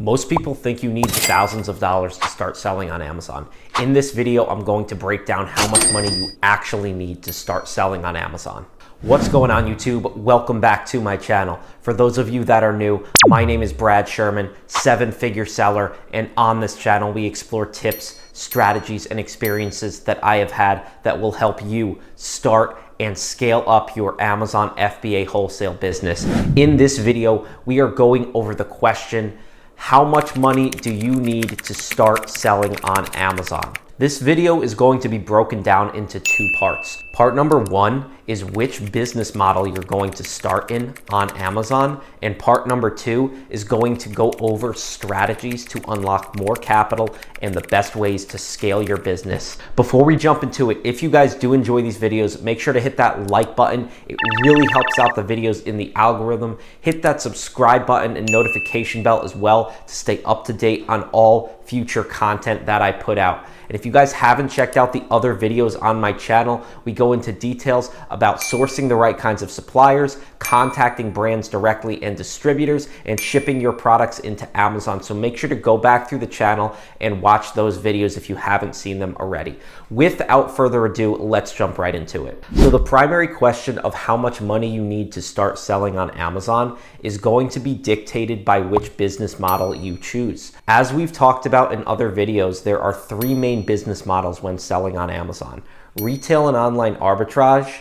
Most people think you need thousands of dollars to start selling on Amazon. In this video, I'm going to break down how much money you actually need to start selling on Amazon. What's going on, YouTube? Welcome back to my channel. For those of you that are new, my name is Brad Sherman, seven-figure seller, and on this channel, we explore tips, strategies, and experiences that I have had that will help you start and scale up your Amazon FBA wholesale business. In this video, we are going over the question, how much money do you need to start selling on Amazon? This video is going to be broken down into two parts. Part number one is which business model you're going to start in on Amazon. And part number two is going to go over strategies to unlock more capital and the best ways to scale your business. Before we jump into it, if you guys do enjoy these videos, make sure to hit that like button. It really helps out the videos in the algorithm. Hit that subscribe button and notification bell as well to stay up to date on all future content that I put out. And if you guys haven't checked out the other videos on my channel, we go into details about sourcing the right kinds of suppliers, contacting brands directly and distributors, and shipping your products into Amazon. So make sure to go back through the channel and watch those videos if you haven't seen them already. Without further ado, let's jump right into it. So the primary question of how much money you need to start selling on Amazon is going to be dictated by which business model you choose. As we've talked about in other videos, there are three main business models when selling on Amazon: retail and online arbitrage,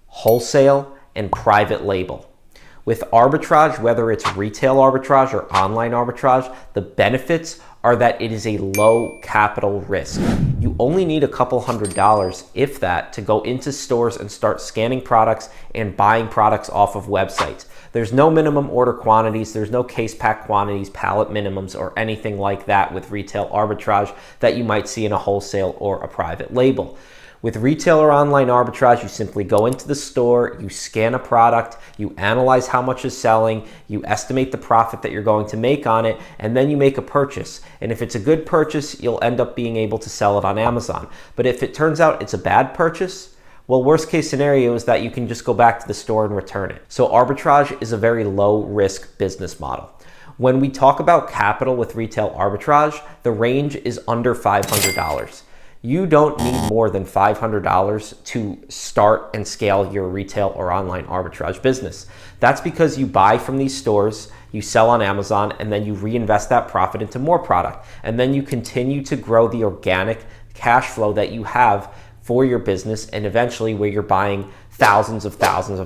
wholesale, and private label. With arbitrage, whether it's retail arbitrage or online arbitrage, the benefits are that it is a low capital risk. You only need a couple $100s, if that, to go into stores and start scanning products and buying products off of websites. There's no minimum order quantities, there's no case pack quantities, pallet minimums, or anything like that with retail arbitrage that you might see in a wholesale or a private label. With retail or online arbitrage, you simply go into the store, you scan a product, you analyze how much is selling, you estimate the profit that you're going to make on it, and then you make a purchase. And if it's a good purchase, you'll end up being able to sell it on Amazon. But if it turns out it's a bad purchase, well, worst case scenario is that you can just go back to the store and return it. So arbitrage is a very low risk business model. When we talk about capital with retail arbitrage, the range is under $500. You don't need more than $500 to start and scale your retail or online arbitrage business. That's because you buy from these stores, you sell on Amazon, and then you reinvest that profit into more product. And then you continue to grow the organic cash flow that you have for your business, and eventually where you're buying thousands of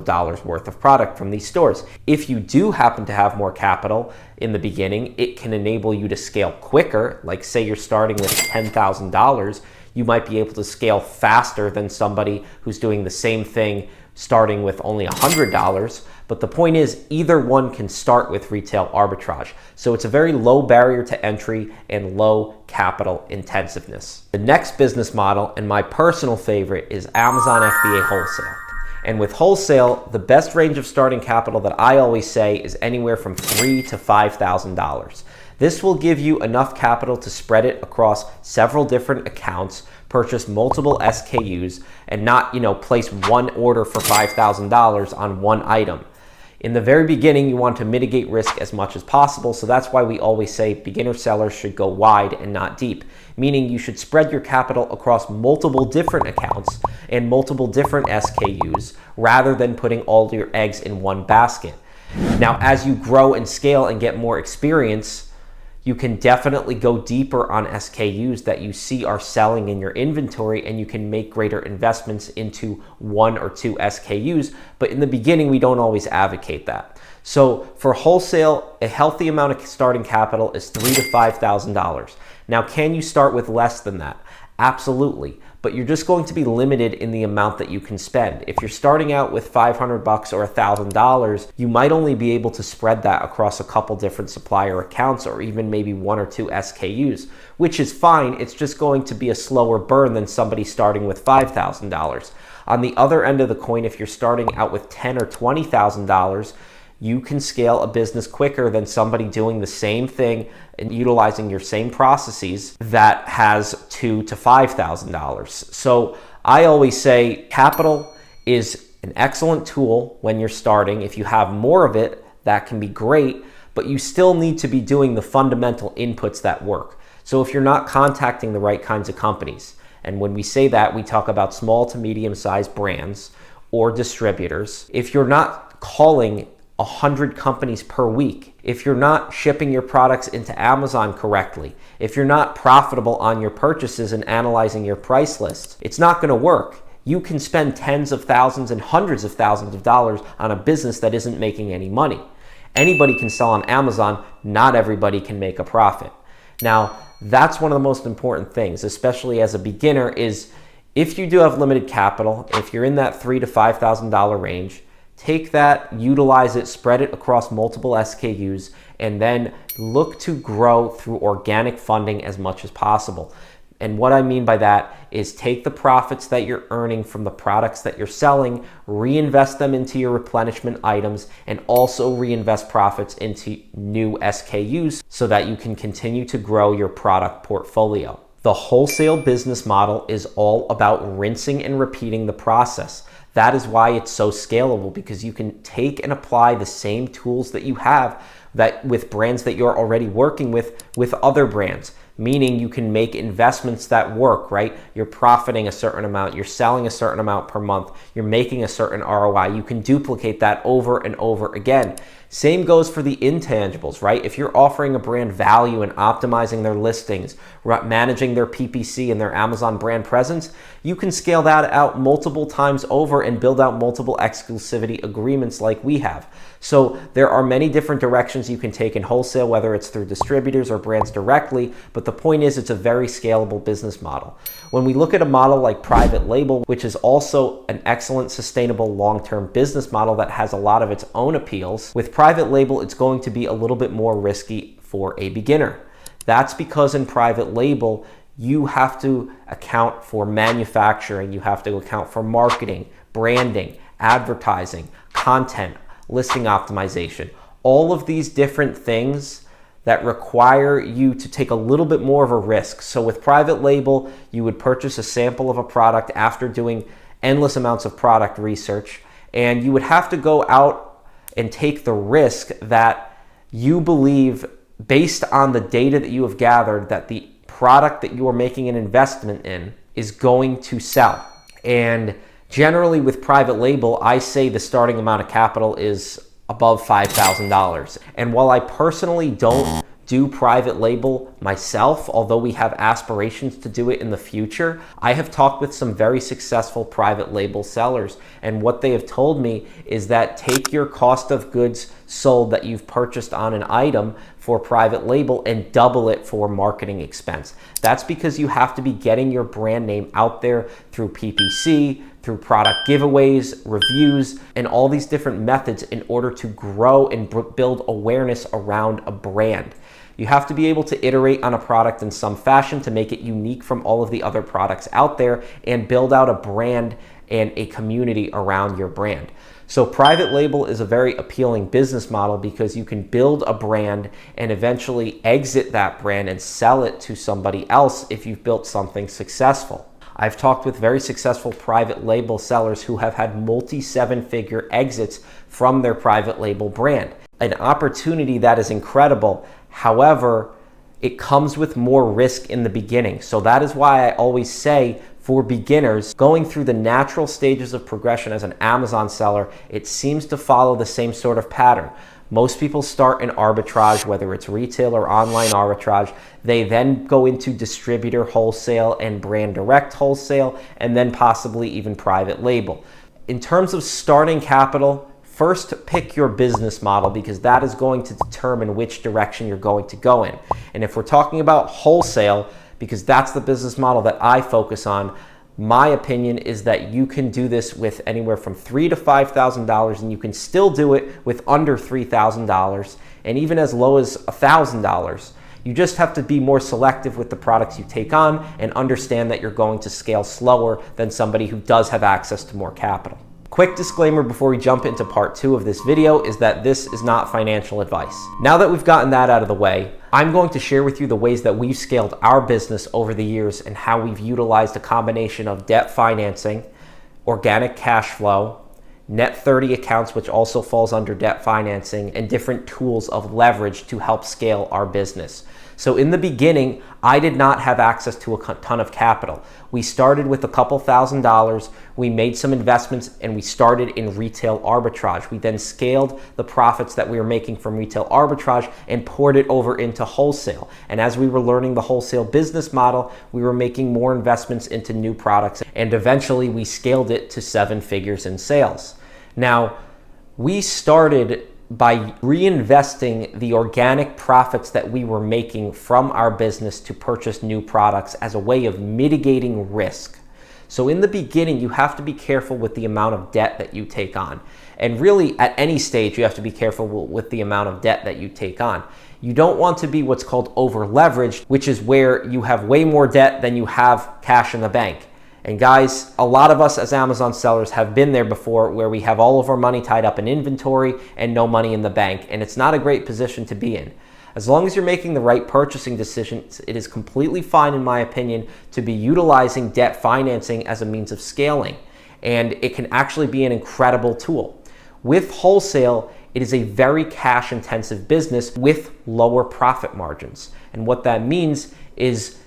dollars worth of product from these stores. If you do happen to have more capital in the beginning, it can enable you to scale quicker. Like say you're starting with $10,000, you might be able to scale faster than somebody who's doing the same thing starting with only $100. But the point is, either one can start with retail arbitrage. So it's a very low barrier to entry and low capital intensiveness. The next business model, and my personal favorite, is Amazon FBA wholesale. And with wholesale, the best range of starting capital that I always say is anywhere from $3,000 to $5,000. This will give you enough capital to spread it across several different accounts, purchase multiple SKUs, and not, place one order for $5,000 on one item. In the very beginning, you want to mitigate risk as much as possible, so that's why we always say beginner sellers should go wide and not deep, meaning you should spread your capital across multiple different accounts and multiple different SKUs rather than putting all your eggs in one basket. Now, as you grow and scale and get more experience, you can definitely go deeper on SKUs that you see are selling in your inventory, and you can make greater investments into one or two SKUs. But in the beginning, we don't always advocate that. So for wholesale, a healthy amount of starting capital is $3,000 to $5,000. Now, can you start with less than that? Absolutely. But you're just going to be limited in the amount that you can spend. If you're starting out with $500 or $1,000, you might only be able to spread that across a couple different supplier accounts or even maybe one or two SKUs, which is fine. It's just going to be a slower burn than somebody starting with $5,000. On the other end of the coin, if you're starting out with $10,000 or $20,000, you can scale a business quicker than somebody doing the same thing and utilizing your same processes that has $2,000 to $5,000. So I always say capital is an excellent tool when you're starting. If you have more of it, that can be great. but you still need to be doing the fundamental inputs that work. So if you're not contacting the right kinds of companies, and when we say that, we talk about small to medium-sized brands or distributors. If you're not calling 100 companies per week, if you're not shipping your products into Amazon correctly, if you're not profitable on your purchases and analyzing your price lists, it's not going to work. You can spend tens of thousands and hundreds of thousands of dollars on a business that isn't making any money. Anybody can sell on Amazon, not everybody can make a profit. Now, that's one of the most important things, especially as a beginner, is if you do have limited capital, if you're in that $3,000 to $5,000 range, take that, utilize it, spread it across multiple SKUs, and then look to grow through organic funding as much as possible. And what I mean by that is take the profits that you're earning from the products that you're selling, reinvest them into your replenishment items, and also reinvest profits into new SKUs so that you can continue to grow your product portfolio. The wholesale business model is all about rinsing and repeating the process. That is why it's so scalable, because you can take and apply the same tools that you have that with brands that you're already working with other brands. Meaning you can make investments that work, right? You're profiting a certain amount, you're selling a certain amount per month, you're making a certain ROI. You can duplicate that over and over again. Same goes for the intangibles, right? If you're offering a brand value and optimizing their listings, managing their PPC and their Amazon brand presence, you can scale that out multiple times over and build out multiple exclusivity agreements like we have. So there are many different directions you can take in wholesale, whether it's through distributors or brands directly, but the point is it's a very scalable business model. When we look at a model like private label, which is also an excellent, sustainable, long-term business model that has a lot of its own appeals, with private label, it's going to be a little bit more risky for a beginner. That's because in private label, you have to account for manufacturing, you have to account for marketing, branding, advertising, content, listing optimization, all of these different things that require you to take a little bit more of a risk. So with private label, you would purchase a sample of a product after doing endless amounts of product research, and you would have to go out and take the risk that you believe, based on the data that you have gathered, that the product that you are making an investment in is going to sell. And generally with private label, I say the starting amount of capital is above $5,000. And while I personally don't do private label myself, although we have aspirations to do it in the future, I have talked with some very successful private label sellers, and what they have told me is that take your cost of goods sold that you've purchased on an item for private label and double it for marketing expense. That's because you have to be getting your brand name out there through PPC, through product giveaways, reviews, and all these different methods in order to grow and build awareness around a brand. You have to be able to iterate on a product in some fashion to make it unique from all of the other products out there and build out a brand and a community around your brand. So private label is a very appealing business model because you can build a brand and eventually exit that brand and sell it to somebody else if you've built something successful. I've talked with very successful private label sellers who have had multi-seven-figure exits from their private label brand. An opportunity that is incredible. However, it comes with more risk in the beginning. So that is why I always say for beginners, going through the natural stages of progression as an Amazon seller, it seems to follow the same sort of pattern. Most people start in arbitrage, whether it's retail or online arbitrage. They then go into distributor wholesale and brand direct wholesale, and then possibly even private label. In terms of starting capital, first pick your business model because that is going to determine which direction you're going to go in. And if we're talking about wholesale, because that's the business model that I focus on, my opinion is that you can do this with anywhere from $3,000 to $5,000, and you can still do it with under $3,000 and even as low as $1,000. You just have to be more selective with the products you take on and understand that you're going to scale slower than somebody who does have access to more capital. Quick disclaimer before we jump into part 2 of this video is that this is not financial advice. Now that we've gotten that out of the way, I'm going to share with you the ways that we've scaled our business over the years and how we've utilized a combination of debt financing, organic cash flow, net 30 accounts, which also falls under debt financing, and different tools of leverage to help scale our business. So in the beginning, I did not have access to a ton of capital. We started with a couple $1,000s, we made some investments, and we started in retail arbitrage. We then scaled the profits that we were making from retail arbitrage and poured it over into wholesale. And as we were learning the wholesale business model, we were making more investments into new products, and eventually we scaled it to 7 figures in sales. Now, we started by reinvesting the organic profits that we were making from our business to purchase new products as a way of mitigating risk. So in the beginning, you have to be careful with the amount of debt that you take on. And really, at any stage, you have to be careful with the amount of debt that you take on. You don't want to be what's called over-leveraged, which is where you have way more debt than you have cash in the bank. And guys, a lot of us as Amazon sellers have been there before, where we have all of our money tied up in inventory and no money in the bank, and it's not a great position to be in. As long as you're making the right purchasing decisions, it is completely fine, in my opinion, to be utilizing debt financing as a means of scaling, and it can actually be an incredible tool. With wholesale, it is a very cash-intensive business with lower profit margins, and what that means is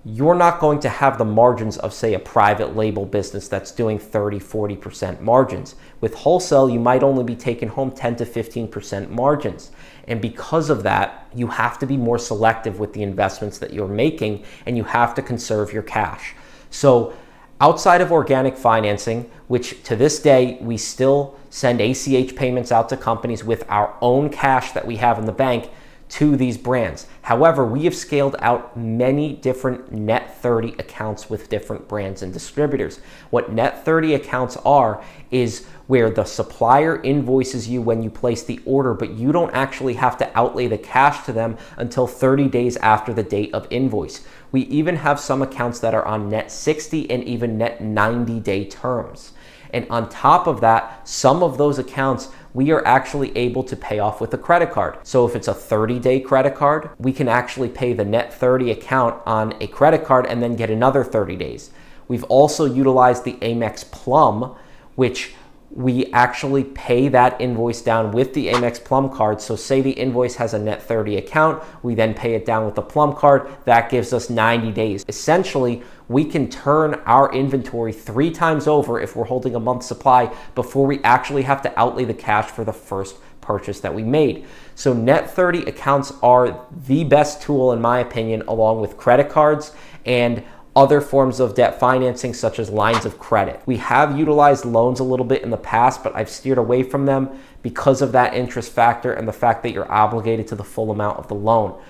you're not going to have the margins of, say, a private label business that's doing 30-40% margins. With wholesale, you might only be taking home 10 to 15% margins. And because of that, you have to be more selective with the investments that you're making, and you have to conserve your cash. So outside of organic financing, which to this day, we still send ACH payments out to companies with our own cash that we have in the bank to these brands. However, we have scaled out many different net 30 accounts with different brands and distributors. What net 30 accounts are is where the supplier invoices you when you place the order, but you don't actually have to outlay the cash to them until 30 days after the date of invoice. We even have some accounts that are on net 60 and even net 90-day terms. And on top of that, some of those accounts we are actually able to pay off with a credit card. So if it's a 30-day credit card, we can actually pay the net 30 account on a credit card and then get another 30 days. We've also utilized the Amex Plum, which we actually pay that invoice down with the Amex Plum card. So say the invoice has a net 30 account, we then pay it down with the Plum card. That gives us 90 days. Essentially, we can turn our inventory 3 times over if we're holding a month's supply before we actually have to outlay the cash for the first purchase that we made. So net 30 accounts are the best tool, in my opinion, along with credit cards and other forms of debt financing, such as lines of credit. We have utilized loans a little bit in the past, but I've steered away from them because of that interest factor and the fact that you're obligated to the full amount of the loan.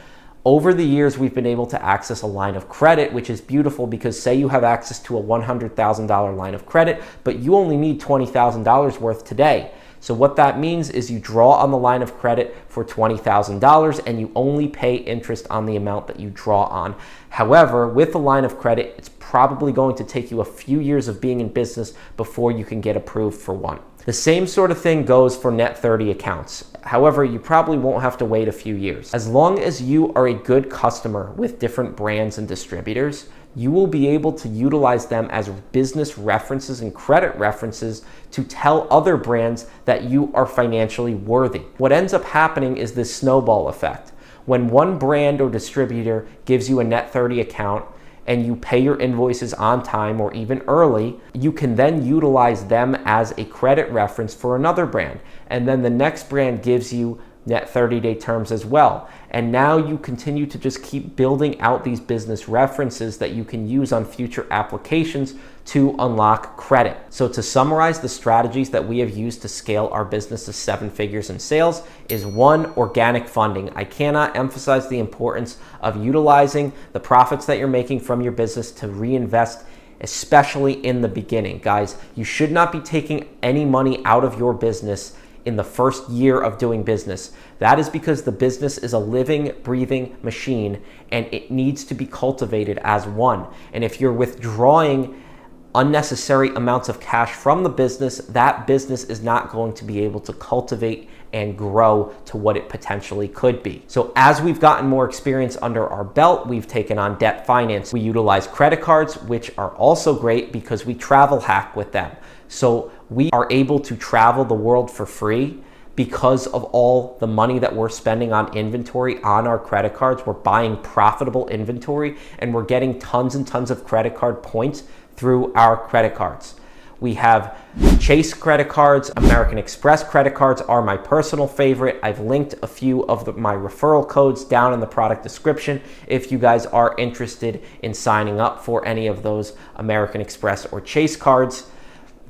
Over the years, we've been able to access a line of credit, which is beautiful because say you have access to a $100,000 line of credit, but you only need $20,000 worth today. So what that means is you draw on the line of credit for $20,000 and you only pay interest on the amount that you draw on. However, with a line of credit, it's probably going to take you a few years of being in business before you can get approved for one. The same sort of thing goes for net 30 accounts. However, you probably won't have to wait a few years. As long as you are a good customer with different brands and distributors, you will be able to utilize them as business references and credit references to tell other brands that you are financially worthy. What ends up happening is this snowball effect. When one brand or distributor gives you a net 30 account and you pay your invoices on time or even early, you can then utilize them as a credit reference for another brand. And then the next brand gives you net 30-day terms as well. And now you continue to just keep building out these business references that you can use on future applications to unlock credit. So to summarize, the strategies that we have used to scale our business to 7 figures in sales is 1, organic funding. I cannot emphasize the importance of utilizing the profits that you're making from your business to reinvest, especially in the beginning. Guys, you should not be taking any money out of your business in the first year of doing business. That is because the business is a living, breathing machine and it needs to be cultivated as one. And if you're withdrawing unnecessary amounts of cash from the business, that business is not going to be able to cultivate and grow to what it potentially could be. So as we've gotten more experience under our belt, we've taken on debt finance. We utilize credit cards, which are also great because we travel hack with them. So we are able to travel the world for free because of all the money that we're spending on inventory on our credit cards. We're buying profitable inventory and we're getting tons and tons of credit card points through our credit cards. We have Chase credit cards, American Express credit cards are my personal favorite. I've linked a few of my referral codes down in the product description if you guys are interested in signing up for any of those American Express or Chase cards.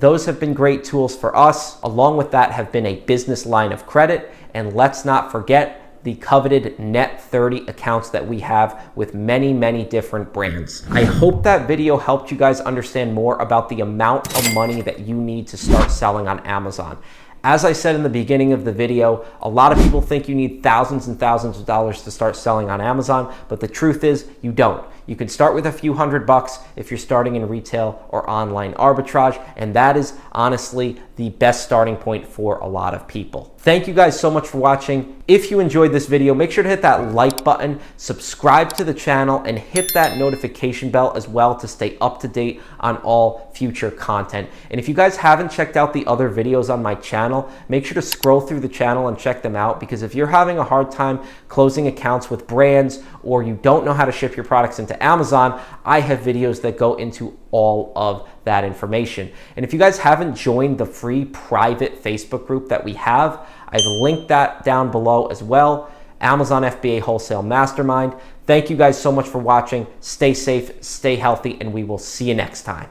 Those have been great tools for us. Along with that have been a business line of credit. And let's not forget the coveted net 30 accounts that we have with many, many different brands. I hope that video helped you guys understand more about the amount of money that you need to start selling on Amazon. As I said in the beginning of the video, a lot of people think you need thousands and thousands of dollars to start selling on Amazon, but the truth is you don't. You can start with a few $100 if you're starting in retail or online arbitrage, and that is honestly the best starting point for a lot of people. Thank you guys so much for watching. If you enjoyed this video, make sure to hit that like button, subscribe to the channel, and hit that notification bell as well to stay up to date on all future content. And if you guys haven't checked out the other videos on my channel, make sure to scroll through the channel and check them out, because if you're having a hard time closing accounts with brands or you don't know how to ship your products into Amazon, I have videos that go into all of that information. And if you guys haven't joined the free private Facebook group that we have, I've linked that down below as well. Amazon FBA Wholesale Mastermind. Thank you guys so much for watching. Stay safe, stay healthy, and we will see you next time.